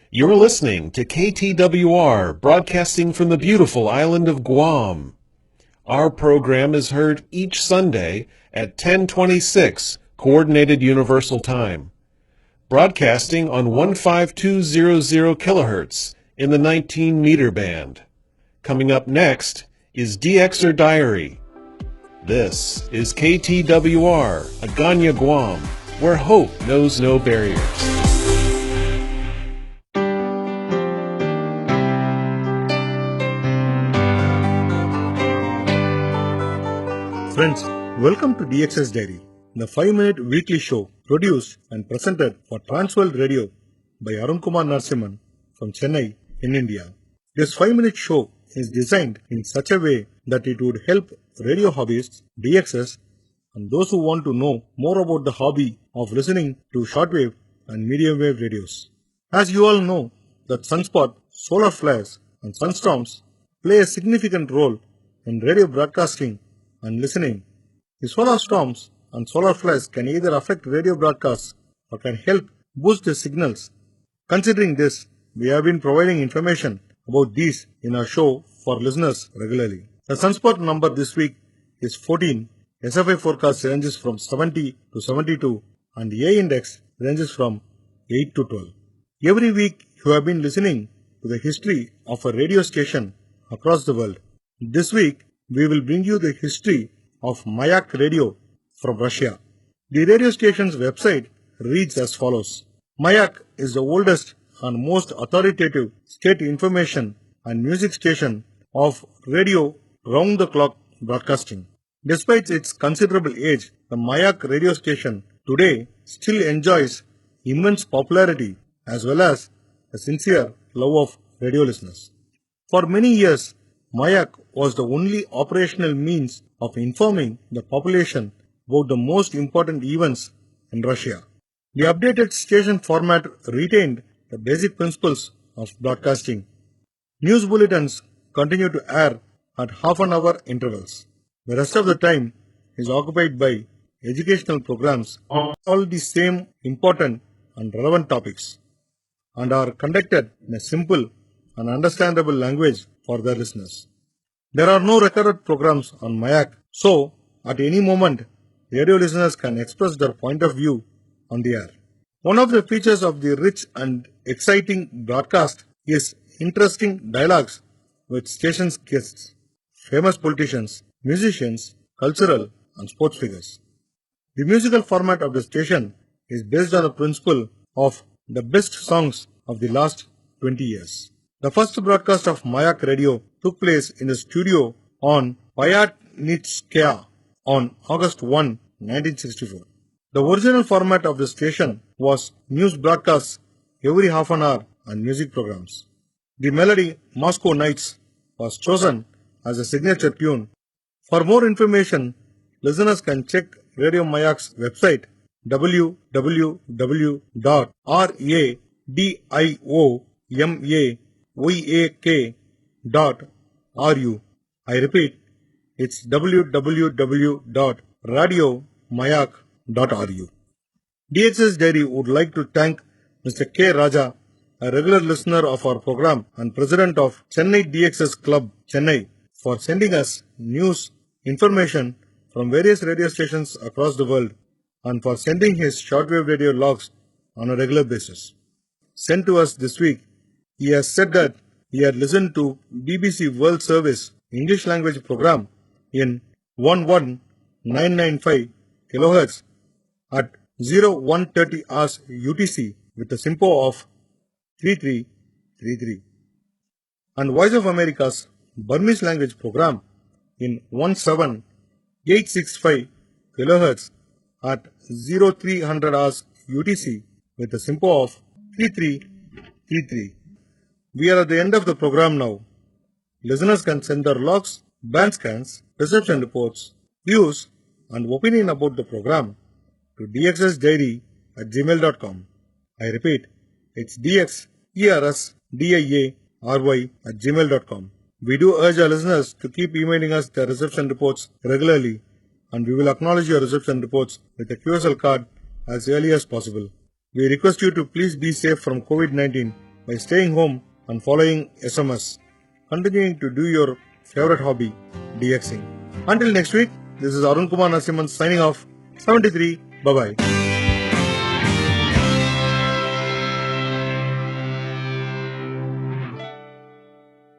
You're listening to KTWR, broadcasting from the beautiful island of Guam. Our program is heard each Sunday at 10:26 Coordinated Universal Time, broadcasting on 15200 kilohertz in the 19-meter band. Coming up next is Dxer Diary. This is KTWR, Agana, Guam, where hope knows no barriers. Friends, welcome to Dxers Diary, the 5-minute weekly show produced and presented for Transworld Radio by Arun Kumar Narasimhan from Chennai in India. This 5-minute show is designed in such a way that it would help radio hobbyists, Dxers, and those who want to know more about the hobby of listening to shortwave and medium wave radios. As you all know, that sunspot, solar flares, and sunstorms play a significant role in radio broadcasting and listening. The solar storms and solar flares can either affect radio broadcasts or can help boost the signals. Considering this, we have been providing information about these in our show for listeners regularly. The sunspot number this week is 14. SFI forecast ranges from 70 to 72 and the A index ranges from 8 to 12. Every week you have been listening to the history of a radio station across the world. This week we will bring you the history of Mayak Radio from Russia. The radio station's website reads as follows. Mayak is the oldest and most authoritative state information and music station of radio round-the-clock broadcasting. Despite its considerable age, the Mayak radio station today still enjoys immense popularity as well as a sincere love of radio listeners. For many years, Mayak was the only operational means of informing the population about the most important events in Russia. The updated station format retained the basic principles of broadcasting. News bulletins continue to air at half-an-hour intervals. The rest of the time is occupied by educational programs on all the same important and relevant topics and are conducted in a simple and understandable language for their listeners. There are no recorded programs on Mayak, so at any moment, radio listeners can express their point of view on the air. One of the features of the rich and exciting broadcast is interesting dialogues with station's guests, famous politicians, musicians, cultural and sports figures. The musical format of the station is based on the principle of the best songs of the last 20 years. The first broadcast of Mayak Radio took place in the studio on Pyatnitskaya on August 1, 1964. The original format of the station was news broadcasts every half an hour and music programs. The melody Moscow Nights was chosen as a signature tune. For more information, listeners can check Radio Mayak's website www.radiomayak.ru. I repeat, it's www.radiomayak.ru. Dxers Diary would like to thank Mr. K. Raja, a regular listener of our program and president of Chennai Dxers Club, Chennai, for sending us news, information from various radio stations across the world and for sending his shortwave radio logs on a regular basis. Sent to us this week, he has said that he had listened to BBC World Service English language program in 11995 kHz at 0130 hours UTC with a SIMPO of 3333 and Voice of America's Burmese language program in 17865 kHz at 0300 hours UTC with a SIMPO of 3333. We are at the end of the program now. Listeners can send their logs, band scans, reception reports, views and opinion about the program to dxersdiary@gmail.com. I repeat, it's dxersdiary@gmail.com. We do urge our listeners to keep emailing us their reception reports regularly and we will acknowledge your reception reports with a QSL card as early as possible. We request you to please be safe from COVID-19 by staying home and following SMS, continuing to do your favorite hobby, DXing. Until next week, this is Arun Kumar Narasimhan signing off. 73. Bye-bye.